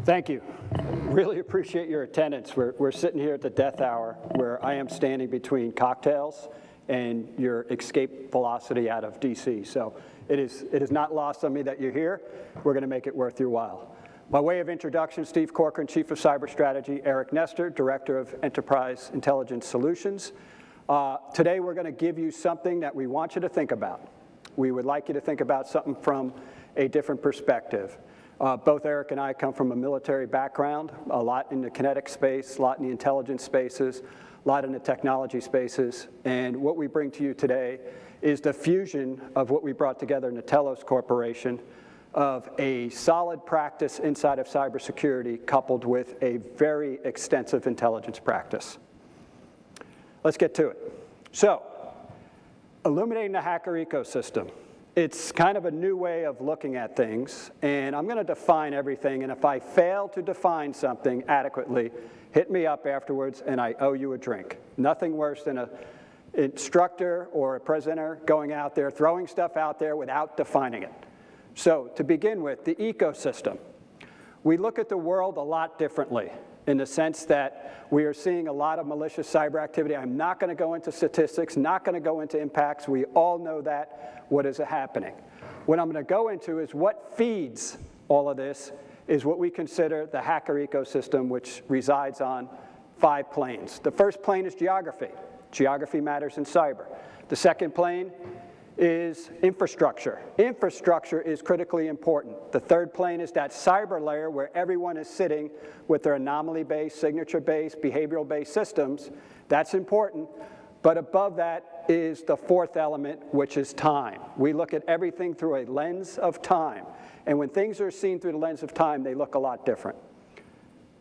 Thank you. Really appreciate your attendance. We're sitting here at the death hour where I am standing between cocktails and your escape velocity out of DC. So it is not lost on me that you're here. We're going to make it worth your while. By way of introduction, Steve Corcoran, Chief of Cyber Strategy, Eric Nestor, Director of Enterprise Intelligence Solutions. Today we're going to give you something that we want you to think about. We would like you to think about something from a different perspective. Both Eric and I come from a military background, a lot in the kinetic space, a lot in the intelligence spaces, a lot in the technology spaces, and what we bring to you today is the fusion of what we brought together in the Telos Corporation of a solid practice inside of cybersecurity coupled with a very extensive intelligence practice. Let's get to it. So, illuminating the hacker ecosystem. It's kind of a new way of looking at things, and I'm going to define everything, and if I fail to define something adequately, hit me up afterwards and I owe you a drink. Nothing worse than an instructor or a presenter going out there, throwing stuff out there without defining it. So to begin with, the ecosystem. We look at the world a lot differently in the sense that we are seeing a lot of malicious cyber activity. I'm not going to go into statistics, not going to go into impacts. We all know that, what is happening. What I'm going to go into is what feeds all of this is what we consider the hacker ecosystem, which resides on 5 planes. The first plane is geography. Geography matters in cyber. The second plane is infrastructure. Infrastructure is critically important. The third plane is that cyber layer where everyone is sitting with their anomaly-based, signature-based, behavioral-based systems. That's important. But above that is the fourth element, which is time. We look at everything through a lens of time. And when things are seen through the lens of time, they look a lot different.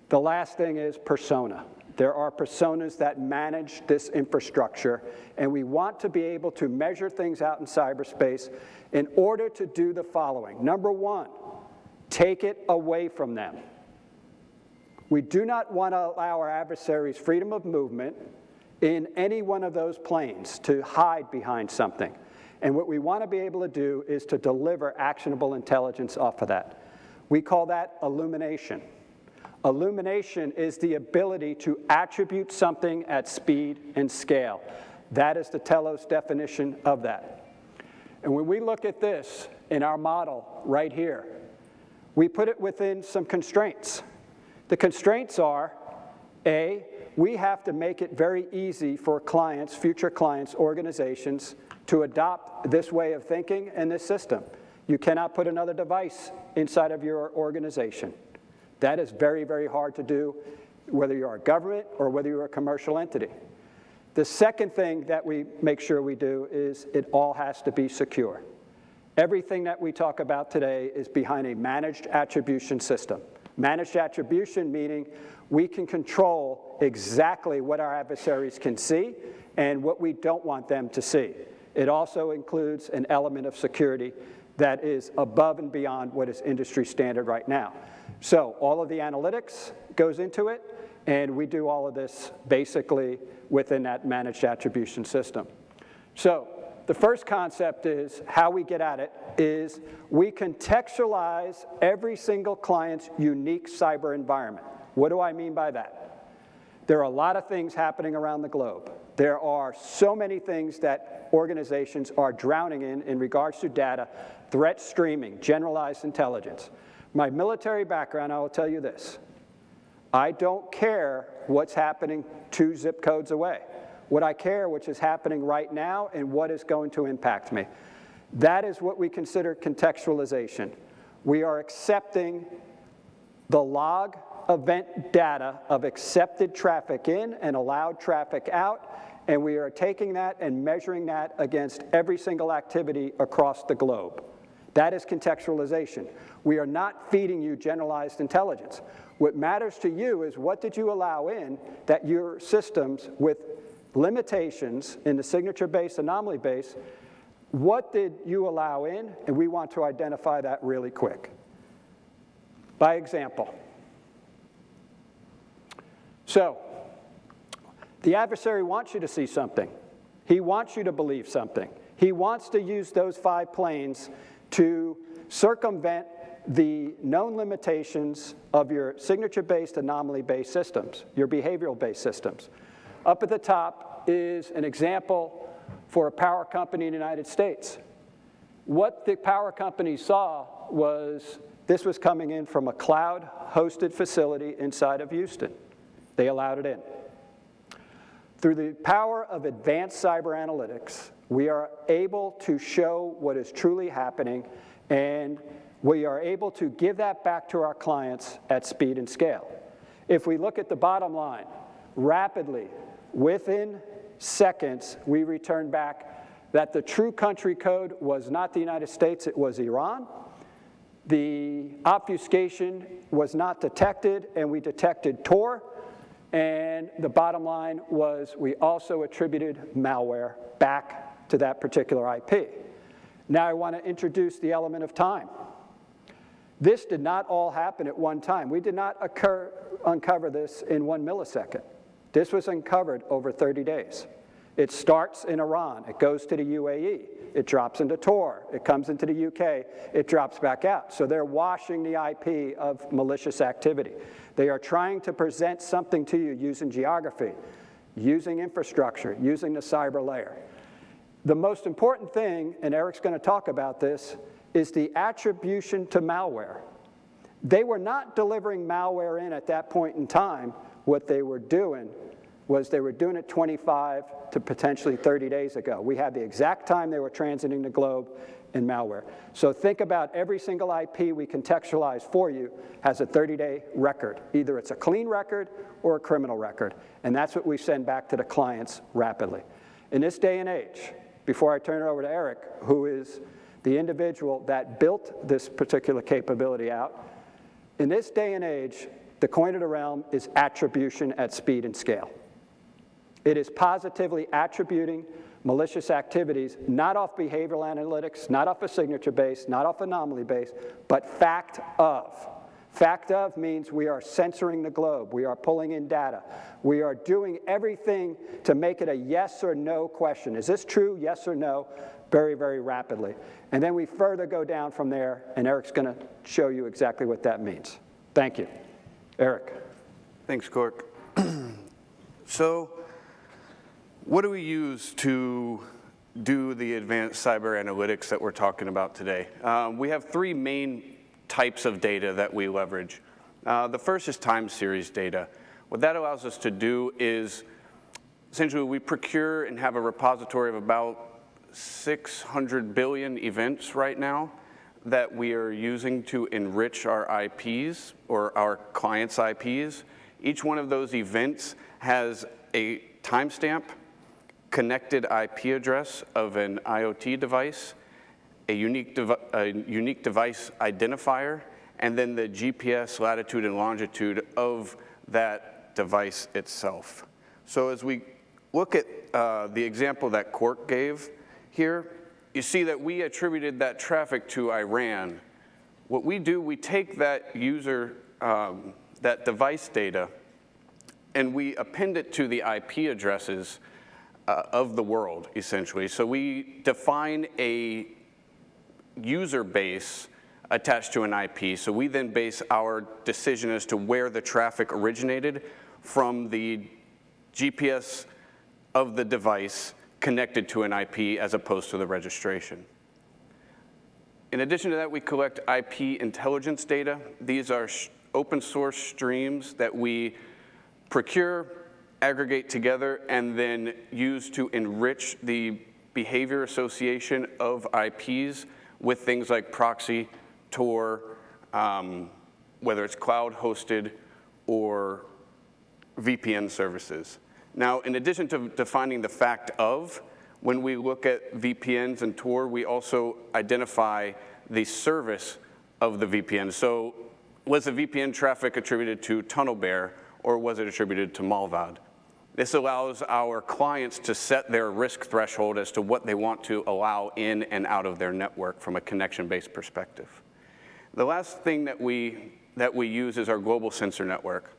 The last thing is persona. There are personas that manage this infrastructure, and we want to be able to measure things out in cyberspace in order to do the following. Number one, take it away from them. We do not want to allow our adversaries freedom of movement in any one of those planes to hide behind something. And what we want to be able to do is to deliver actionable intelligence off of that. We call that illumination. Illumination is the ability to attribute something at speed and scale. That is the Telos definition of that. And when we look at this in our model right here, we put it within some constraints. The constraints are, A, we have to make it very easy for clients, future clients, organizations, to adopt this way of thinking and this system. You cannot put another device inside of your organization. That is very, very hard to do, whether you're a government or whether you're a commercial entity. The second thing that we make sure we do is it all has to be secure. Everything that we talk about today is behind a managed attribution system. Managed attribution meaning we can control exactly what our adversaries can see and what we don't want them to see. It also includes an element of security that is above and beyond what is industry standard right now. So all of the analytics goes into it, and we do all of this basically within that managed attribution system. So the first concept is how we get at it is we contextualize every single client's unique cyber environment. What do I mean by that? There are a lot of things happening around the globe. There are so many things that organizations are drowning in regards to data, threat streaming, generalized intelligence. My military background, I will tell you this. I don't care what's happening 2 zip codes away. What I care, which is happening right now and what is going to impact me. That is what we consider contextualization. We are accepting the log event data of accepted traffic in and allowed traffic out, and we are taking that and measuring that against every single activity across the globe. That is contextualization. We are not feeding you generalized intelligence. What matters to you is what did you allow in that your systems with limitations in the signature-based, anomaly-based, what did you allow in? And we want to identify that really quick. By example. So, the adversary wants you to see something. He wants you to believe something. He wants to use those 5 planes to circumvent the known limitations of your signature-based, anomaly-based systems, your behavioral-based systems. Up at the top is an example for a power company in the United States. What the power company saw was this was coming in from a cloud-hosted facility inside of Houston. They allowed it in. Through the power of advanced cyber analytics, we are able to show what is truly happening, and we are able to give that back to our clients at speed and scale. If we look at the bottom line, rapidly, within seconds, we return back that the true country code was not the United States, it was Iran. The obfuscation was not detected, and we detected Tor. And the bottom line was we also attributed malware back to that particular IP. Now I want to introduce the element of time. This did not all happen at one time. We did not uncover this in 1 millisecond. This was uncovered over 30 days. It starts in Iran, it goes to the UAE, it drops into Tor, it comes into the UK, it drops back out. So they're washing the IP of malicious activity. They are trying to present something to you using geography, using infrastructure, using the cyber layer. The most important thing, and Eric's going to talk about this, is the attribution to malware. They were not delivering malware in at that point in time. What they were doing was they were doing it 25 to potentially 30 days ago. We had the exact time they were transiting the globe in malware. So think about every single IP we contextualize for you has a 30-day record. Either it's a clean record or a criminal record. And that's what we send back to the clients rapidly. In this day and age, before I turn it over to Eric, who is the individual that built this particular capability out, in this day and age, the coin of the realm is attribution at speed and scale. It is positively attributing malicious activities, not off behavioral analytics, not off a signature base, not off anomaly base, but fact of. Fact of means we are censoring the globe. We are pulling in data. We are doing everything to make it a yes or no question. Is this true, yes or no, very, very rapidly. And then we further go down from there, and Eric's going to show you exactly what that means. Thank you. Eric. Thanks, Cork. So, what do we use to do the advanced cyber analytics that we're talking about today? We have three main types of data that we leverage. The first is time series data. What that allows us to do is, essentially, we procure and have a repository of about 600 billion events right now that we are using to enrich our IPs or our clients' IPs. Each one of those events has a timestamp, connected IP address of an IoT device, a unique device identifier, and then the GPS latitude and longitude of that device itself. So as we look at the example that Cork gave here, you see that we attributed that traffic to Iran. What we do, we take that user, that device data, and we append it to the IP addresses of the world, essentially. So we define a user base attached to an IP. So we then base our decision as to where the traffic originated from the GPS of the device connected to an IP as opposed to the registration. In addition to that, we collect IP intelligence data. These are open source streams that we procure, aggregate together, and then use to enrich the behavior association of IPs with things like proxy, Tor, whether it's cloud hosted or VPN services. Now, in addition to defining the fact of, when we look at VPNs and Tor, we also identify the service of the VPN. So was the VPN traffic attributed to TunnelBear, or was it attributed to Malvad? This allows our clients to set their risk threshold as to what they want to allow in and out of their network from a connection-based perspective. The last thing that we use is our global sensor network.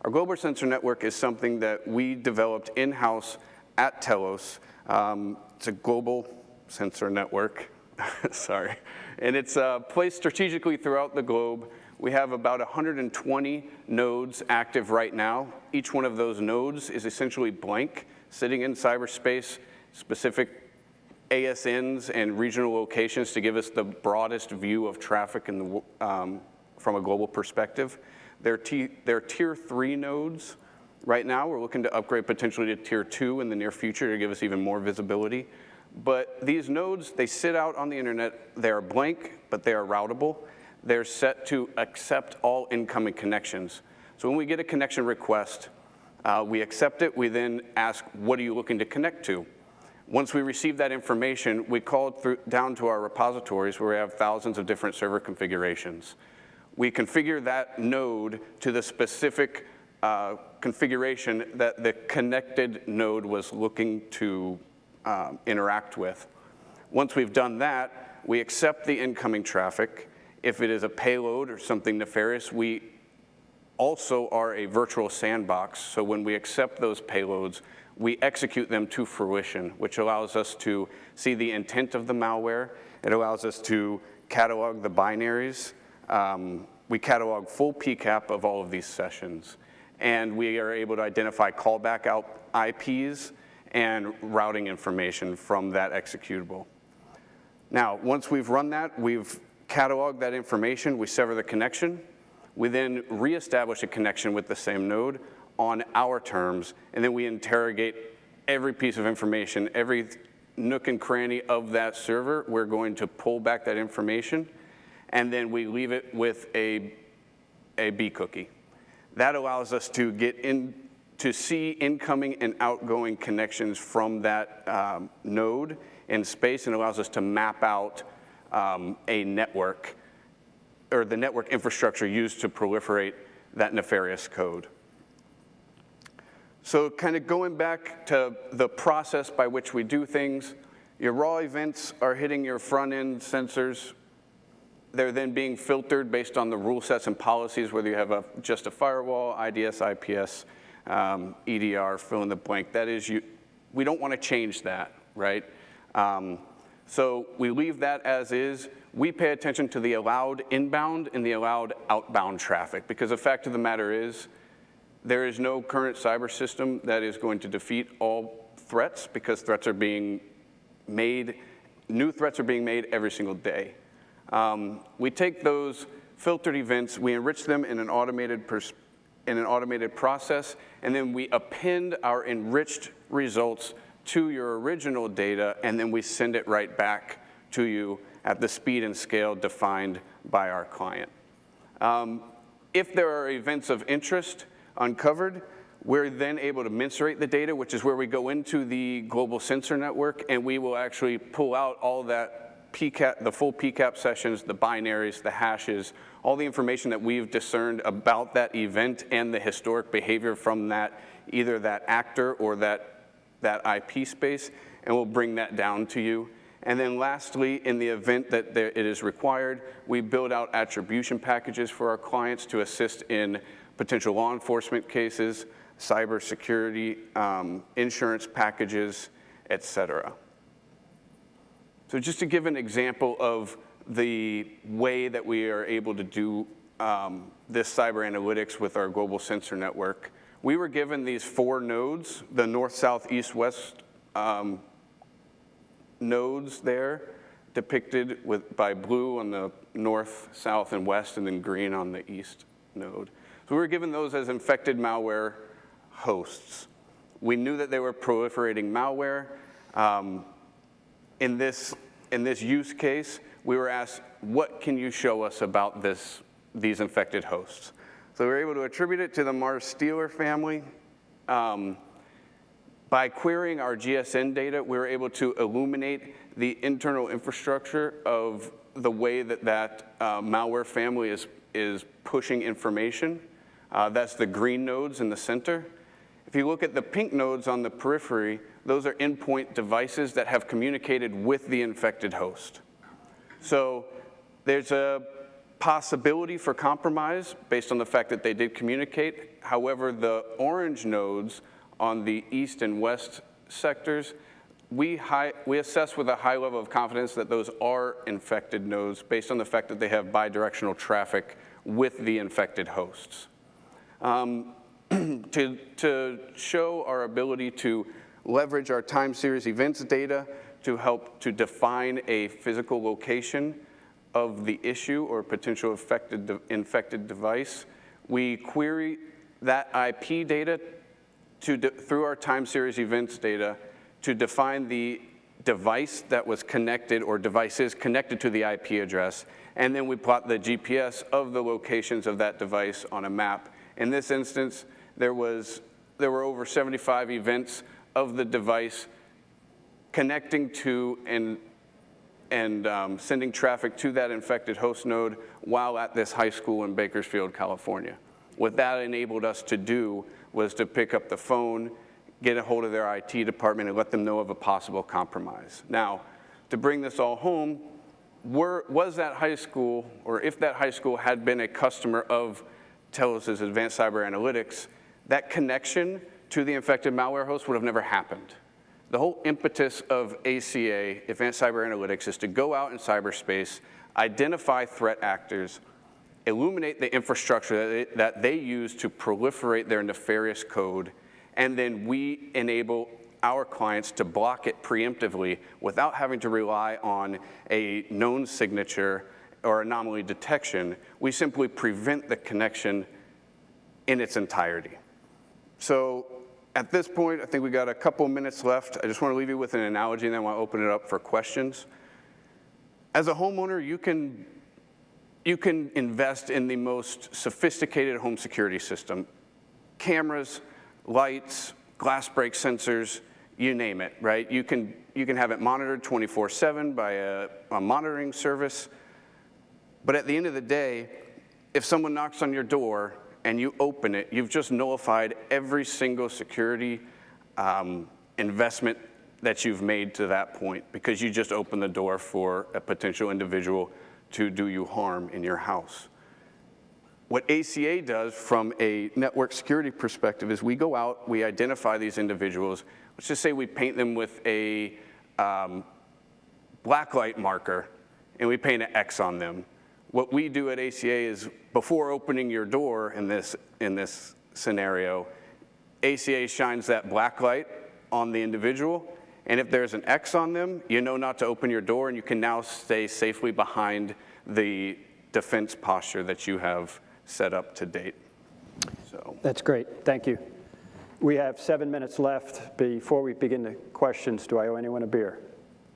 Our global sensor network is something that we developed in-house at Telos. It's a global sensor network. Sorry. And it's placed strategically throughout the globe. We have about 120 nodes active right now. Each one of those nodes is essentially blank, sitting in cyberspace, specific ASNs and regional locations to give us the broadest view of traffic in the, from a global perspective. They're tier 3 nodes right now. We're looking to upgrade potentially to tier 2 in the near future to give us even more visibility. But these nodes, they sit out on the internet. They are blank, but they are routable. They're set to accept all incoming connections. So when we get a connection request, we accept it. We then ask, what are you looking to connect to? Once we receive that information, we call it down to our repositories where we have thousands of different server configurations. We configure that node to the specific configuration that the connected node was looking to interact with. Once we've done that, we accept the incoming traffic. If it is a payload or something nefarious, we also are a virtual sandbox. So when we accept those payloads, we execute them to fruition, which allows us to see the intent of the malware. It allows us to catalog the binaries. We catalog full PCAP of all of these sessions. And we are able to identify callback out IPs and routing information from that executable. Now, once we've run that, we've cataloged that information, we sever the connection. We then reestablish a connection with the same node on our terms, and then we interrogate every piece of information, every nook and cranny of that server. We're going to pull back that information, and then we leave it with a B cookie. That allows us to get in to see incoming and outgoing connections from that node in space, and allows us to map out a network, or the network infrastructure used to proliferate that nefarious code. So kind of going back to the process by which we do things, your raw events are hitting your front-end sensors. They're then being filtered based on the rule sets and policies, whether you have just a firewall, IDS, IPS, EDR, fill in the blank. That is, we don't want to change that, right? So we leave that as is. We pay attention to the allowed inbound and the allowed outbound traffic, because the fact of the matter is, there is no current cyber system that is going to defeat all threats, because threats are being made, new threats are being made every single day. We take those filtered events, we enrich them in an automated process, and then we append our enriched results to your original data, and then we send it right back to you at the speed and scale defined by our client. If there are events of interest uncovered, we're then able to mensurate the data, which is where we go into the global sensor network, and we will actually pull out all that PCAP, the full PCAP sessions, the binaries, the hashes, all the information that we've discerned about that event and the historic behavior from that, either that actor or that IP space, and we'll bring that down to you. And then lastly, in the event that it is required, we build out attribution packages for our clients to assist in potential law enforcement cases, cybersecurity, insurance packages, et cetera. So just to give an example of the way that we are able to do this cyber analytics with our global sensor network, we were given these 4 nodes, the north, south, east, west nodes there, depicted by blue on the north, south, and west, and then green on the east node. So we were given those as infected malware hosts. We knew that they were proliferating malware. In this use case, we were asked, what can you show us about these infected hosts? So we were able to attribute it to the Mars Stealer family. By querying our GSN data, we were able to illuminate the internal infrastructure of the way that malware family is pushing information. That's the green nodes in the center. If you look at the pink nodes on the periphery, those are endpoint devices that have communicated with the infected host. So there's a possibility for compromise based on the fact that they did communicate. However, the orange nodes on the east and west sectors, we assess with a high level of confidence that those are infected nodes based on the fact that they have bidirectional traffic with the infected hosts. To show our ability to leverage our time series events data to help to define a physical location of the issue or potential infected device, we query that IP data through our time series events data to define the device that was connected or devices connected to the IP address, and then we plot the GPS of the locations of that device on a map. In this instance, there were over 75 events of the device connecting to and sending traffic to that infected host node while at this high school in Bakersfield, California. What that enabled us to do was to pick up the phone, get a hold of their IT department, and let them know of a possible compromise. Now, to bring this all home, was that high school, or if that high school had been a customer of Telos' Advanced Cyber Analytics, that connection to the infected malware host would have never happened. The whole impetus of ACA, Advanced Cyber Analytics, is to go out in cyberspace, identify threat actors, illuminate the infrastructure that they use to proliferate their nefarious code, and then we enable our clients to block it preemptively without having to rely on a known signature or anomaly detection. We simply prevent the connection in its entirety. So at this point, I think we got a couple minutes left. I just want to leave you with an analogy, and then I want to open it up for questions. As a homeowner, you can invest in the most sophisticated home security system. Cameras, lights, glass break sensors, you name it, right? You can have it monitored 24/7 by a monitoring service. But at the end of the day, if someone knocks on your door and you open it, you've just nullified every single security investment that you've made to that point, because you just opened the door for a potential individual to do you harm in your house. What ACA does from a network security perspective is we go out, we identify these individuals. Let's just say we paint them with a blacklight marker, and we paint an X on them. What we do at ACA is, before opening your door in this scenario, ACA shines that black light on the individual, and if there's an X on them, you know not to open your door, and you can now stay safely behind the defense posture that you have set up to date. So That's great. Thank you. We have 7 minutes left. Before we begin the questions, do I owe anyone a beer?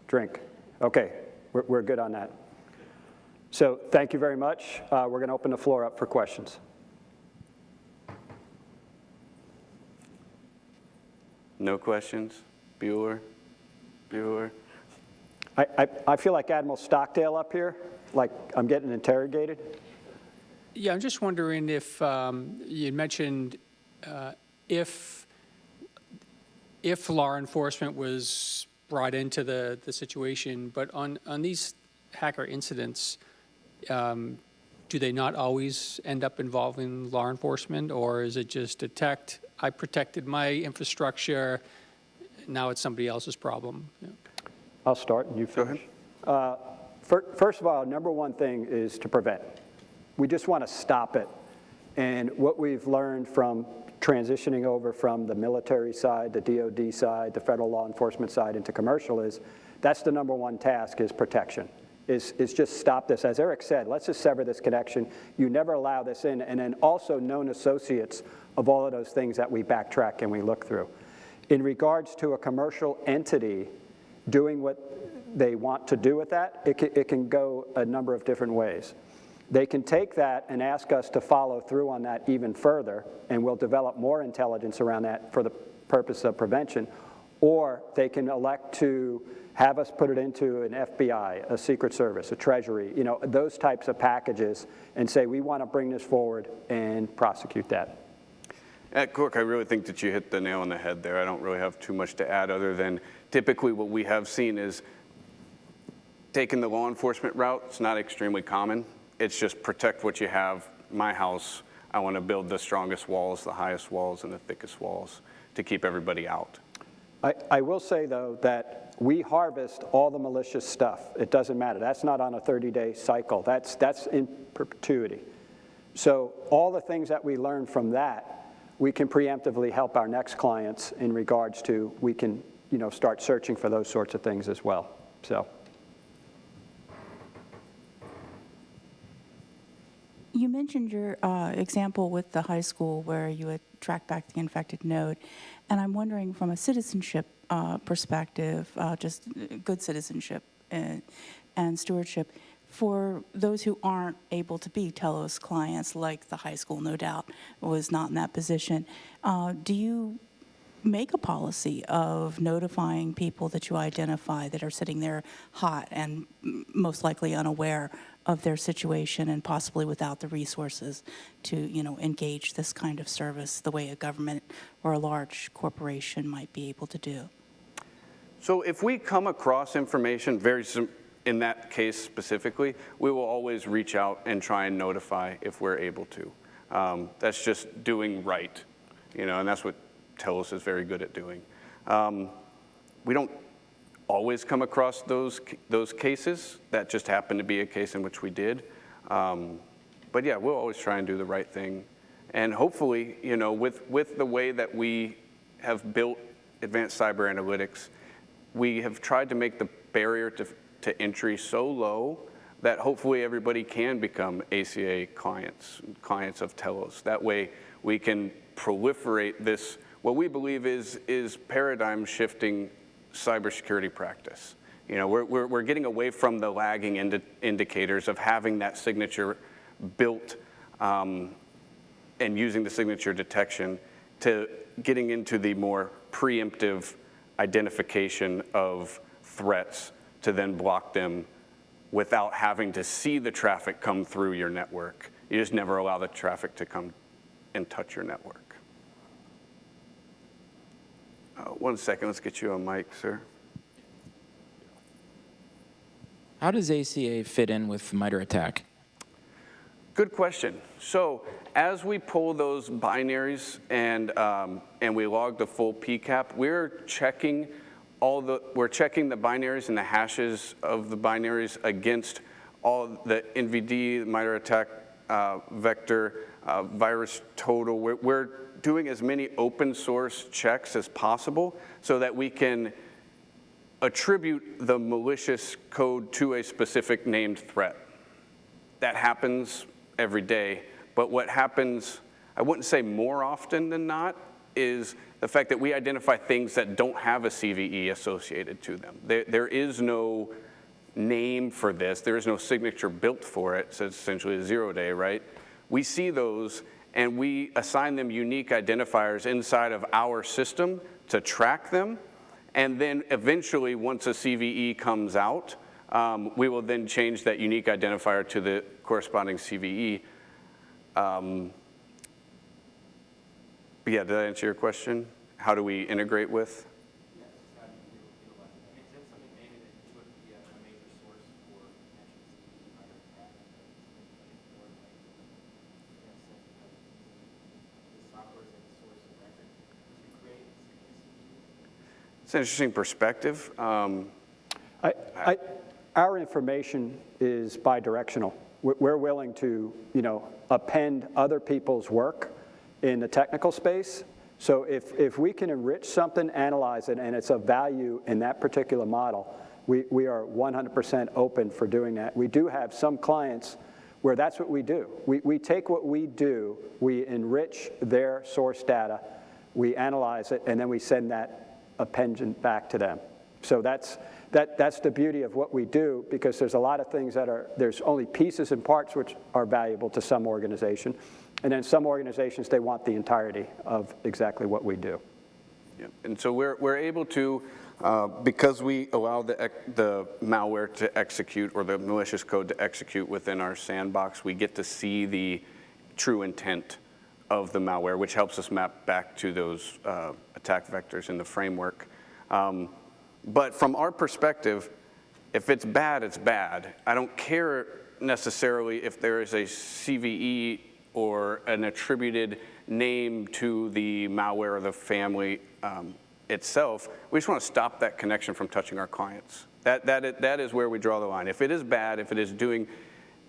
Drink? Okay, we're good on that. So thank you very much. We're going to open the floor up for questions. no questions? Bueller? I feel like Admiral Stockdale up here, like I'm getting interrogated. Yeah, I'm just wondering if you mentioned if law enforcement was brought into the situation, but on these hacker incidents, do they not always end up involving law enforcement, or is it just detect, I protected my infrastructure, now it's somebody else's problem? Yeah. I'll start and you finish. Go ahead. First of all, number one thing is to prevent. We just want to stop it. And what we've learned from transitioning over from the military side, the DoD side, the federal law enforcement side into commercial is that's the number one task, is protection, is just stop this. As Eric said, let's just sever this connection. You never allow this in. And then also known associates of all of those things that we backtrack and we look through. In regards to a commercial entity doing what they want to do with that, it can go a number of different ways. They can take that and ask us to follow through on that even further, and we'll develop more intelligence around that for the purpose of prevention, or they can elect to have us put it into an FBI, a Secret Service, a Treasury, you know, those types of packages, and say we want to bring this forward and prosecute that. At Cork, I really think that you hit the nail on the head there. I don't really have too much to add other than typically what we have seen is taking the law enforcement route. It's not extremely common. It's just protect what you have. My house, I want to build the strongest walls, the highest walls, and the thickest walls to keep everybody out. I will say, though, that we harvest all the malicious stuff. It doesn't matter. That's not on a 30-day cycle. That's in perpetuity. So all the things that we learn from that, we can preemptively help our next clients in regards to, we can, start searching for those sorts of things as well. So. You mentioned your example with the high school where you had tracked back the infected node, and I'm wondering from a citizenship perspective, just good citizenship and stewardship, for those who aren't able to be Telos clients, like the high school, no doubt, was not in that position, do you make a policy of notifying people that you identify that are sitting there hot and most likely unaware of their situation and possibly without the resources to, engage this kind of service the way a government or a large corporation might be able to do? So if we come across information, in that case specifically, we will always reach out and try and notify if we're able to. That's just doing right, and that's what Telos is very good at doing. We don't always come across those cases. That just happened to be a case in which we did. But yeah, we'll always try and do the right thing. And hopefully, with the way that we have built advanced cyber analytics, we have tried to make the barrier to entry so low that hopefully everybody can become ACA clients of Telos. That way we can proliferate this, what we believe is paradigm shifting cybersecurity practice. We're getting away from the lagging indicators of having that signature built and using the signature detection to getting into the more preemptive identification of threats to then block them without having to see the traffic come through your network. You just never allow the traffic to come and touch your network. 1 second, let's get you on mic, sir. How does ACA fit in with MITRE ATT&CK? Good question. So as we pull those binaries and we log the full PCAP, we're checking the binaries and the hashes of the binaries against all the NVD, MITRE ATT&CK vector, virus total. We're doing as many open source checks as possible so that we can attribute the malicious code to a specific named threat. That happens every day, but what happens, I wouldn't say more often than not, is the fact that we identify things that don't have a CVE associated to them. There is no name for this, there is no signature built for it, so it's essentially a 0-day, right? We see those and we assign them unique identifiers inside of our system to track them. And then eventually, once a CVE comes out, we will then change that unique identifier to the corresponding CVE. But yeah, did that answer your question? How do we integrate with? It's an interesting perspective. Our information is bidirectional. We're willing to, append other people's work in the technical space. So if we can enrich something, analyze it, and it's of value in that particular model, we are 100% open for doing that. We do have some clients where that's what we do. We take what we do, we enrich their source data, we analyze it, and then we send that appendant back to them. So that's the beauty of what we do, because there's a lot of things there's only pieces and parts which are valuable to some organization. And then some organizations, they want the entirety of exactly what we do. Yeah. And so we're able to, because we allow the malware to execute, or the malicious code to execute within our sandbox, we get to see the true intent of the malware, which helps us map back to those attack vectors in the framework. But from our perspective, if it's bad, it's bad. I don't care necessarily if there is a CVE or an attributed name to the malware or the family. itself. We just want to stop that connection from touching our clients. That is where we draw the line. If it is bad, if it is doing,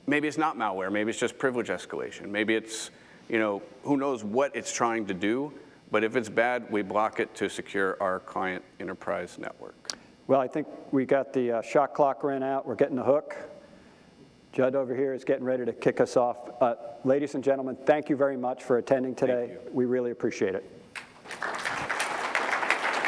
maybe it's not malware, maybe it's just privilege escalation, maybe it's, who knows what it's trying to do, but if it's bad, we block it to secure our client enterprise network. Well, I think we got the shot clock ran out. We're getting the hook. Judd over here is getting ready to kick us off. Ladies and gentlemen, thank you very much for attending today. We really appreciate it.